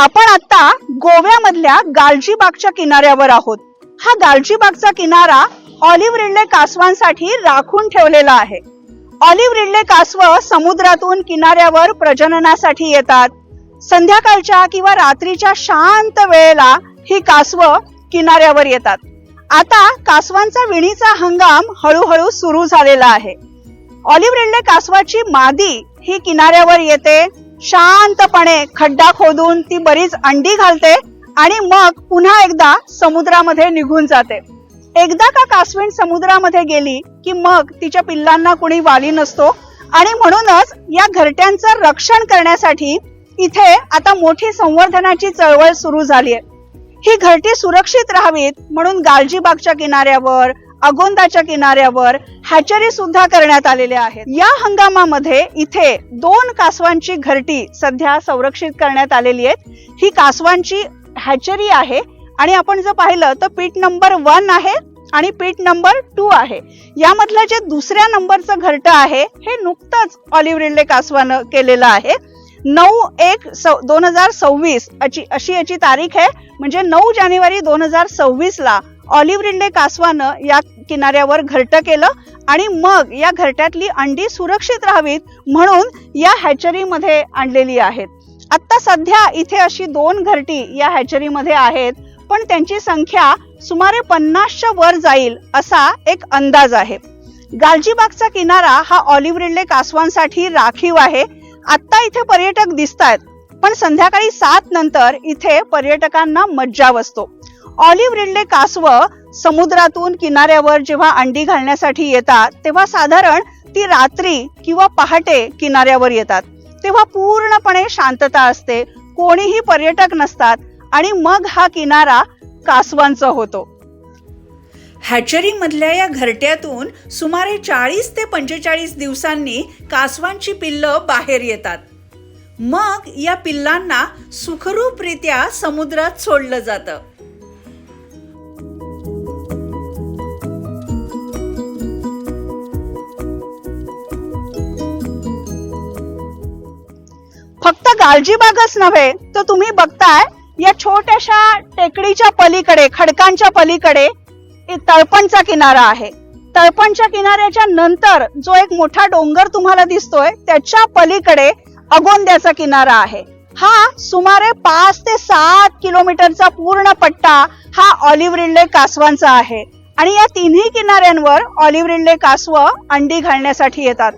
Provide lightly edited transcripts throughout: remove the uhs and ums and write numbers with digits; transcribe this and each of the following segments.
आपण आता गोव्यामधल्या गालजीबागच्या किनाऱ्यावर आहोत। हा गालजीबागचा किनारा ऑलिव्ह रिडले कासवांसाठी राखून ठेवलेला आहे। ऑलिव्ह रिडले कासव समुद्रातून किनाऱ्यावर प्रजननासाठी येतात। संध्याकाळच्या किंवा रात्रीच्या शांत वेळेला ही कासव किनाऱ्यावर येतात। आता कासवांचा विणीचा हंगाम हळूहळू सुरू झालेला आहे। ऑलिव्ह रिडले कासवाची मादी ही किनाऱ्यावर येते, शांतपणे खड्डा खोदून ती बरीच अंडी घालते आणि मग पुन्हा एकदा समुद्रामध्ये निघून जाते। एकदा का कासवीण समुद्रामध्ये गेली की मग तिच्या पिल्लांना कुणी वाली नसतो आणि म्हणूनच या घरट्यांचं रक्षण करण्यासाठी इथे आता मोठी संवर्धनाची चळवळ सुरू झाली आहे। ही घरटी सुरक्षित राहावीत म्हणून गालजीबागच्या किनाऱ्यावर, अगोंदाच्या किनाऱ्यावर हॅचरी सुद्धा करण्यात आलेल्या आहेत। या हंगामामध्ये इथे 2 कासवांची घरटी सध्या संरक्षित करण्यात आलेली आहे। ही कासवांची हॅचरी आहे आणि आपण जर पाहिलं तर पीट नंबर 1 आहे आणि पीट नंबर 2 आहे। यामधलं जे दुसऱ्या नंबरचं घरट आहे हे नुकतंच ऑलिव्ह रिडले कासवानं केलेलं आहे। 9/1/2026 अशी याची तारीख आहे, म्हणजे 9 जानेवारी 2026 ला ऑलिव्ह रिडले कासवानं या किनाऱ्यावर घरट केलं आणि मग या घरट्यातली अंडी सुरक्षित राहावीत म्हणून या हॅचरी मध्ये आणलेली आहेत। आता सध्या इथे अशी 2 घरटी या हॅचरी मध्ये आहेत, पण त्यांची संख्या सुमारे 50च्या वर जाईल असा एक अंदाज आहे। गालजीबागचा किनारा हा ऑलिव्ह रिडले कासवांसाठी राखीव आहे। आता इथे पर्यटक दिसतात, पण संध्याकाळी 7 नंतर इथे पर्यटकांना मज्जा बसतो। ऑलिव्ह रिडले कासव समुद्रातून किनाऱ्यावर जेव्हा अंडी घालण्यासाठी येतात तेव्हा साधारण ती रात्री किंवा पहाटे किनाऱ्यावर येतात। तेव्हा पूर्णपणे शांतता असते, कोणीही पर्यटक नसतात आणि मग हा किनारा कासवांचा होतो। हॅचरी मधल्या या घरट्यातून सुमारे 40 ते 45 दिवसांनी कासवांची पिल्लं बाहेर येतात। मग या पिल्लांना सुखरूपरित्या समुद्रात सोडलं जातं। फक्त गालजीबागच नव्हे तर तुम्ही बघताय या छोट्याशा टेकडीच्या पलीकडे, खडकांच्या पलीकडे तळपणचा किनारा आहे। तळपणच्या किनाऱ्याच्या नंतर जो एक मोठा डोंगर तुम्हाला दिसतोय त्याच्या पलीकडे अगोंद्याचा किनारा आहे। हा सुमारे 5 ते 7 किलोमीटरचा पूर्ण पट्टा हा ऑलिव्ह रिडले कासवांचा आहे आणि या तिन्ही किनाऱ्यांवर ऑलिव्ह रिडले कासव अंडी घालण्यासाठी येतात।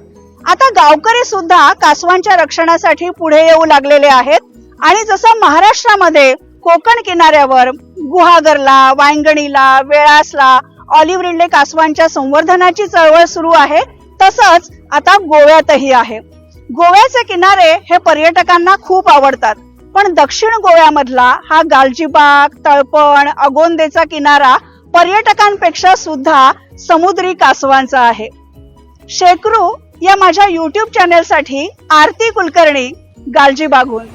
आता गावकरी सुद्धा कासवांच्या रक्षणासाठी पुढे येऊ लागलेले आहेत आणि जसं महाराष्ट्रामध्ये कोकण किनाऱ्यावर गुहागरला, वांगणीला, वेळासला ऑलिव्ह रिडले कासवांच्या संवर्धनाची चळवळ सुरू आहे, तसंच आता गोव्यातही आहे। गोव्याचे किनारे हे पर्यटकांना खूप आवडतात, पण दक्षिण गोव्यामधला हा गालजीबाग, तळपण, अगोंदेचा किनारा पर्यटकांपेक्षा सुद्धा समुद्री कासवांचा आहे। शेकरू या माझ्या YouTube चॅनेलसाठी आरती कुलकर्णी, गालजीबागहून।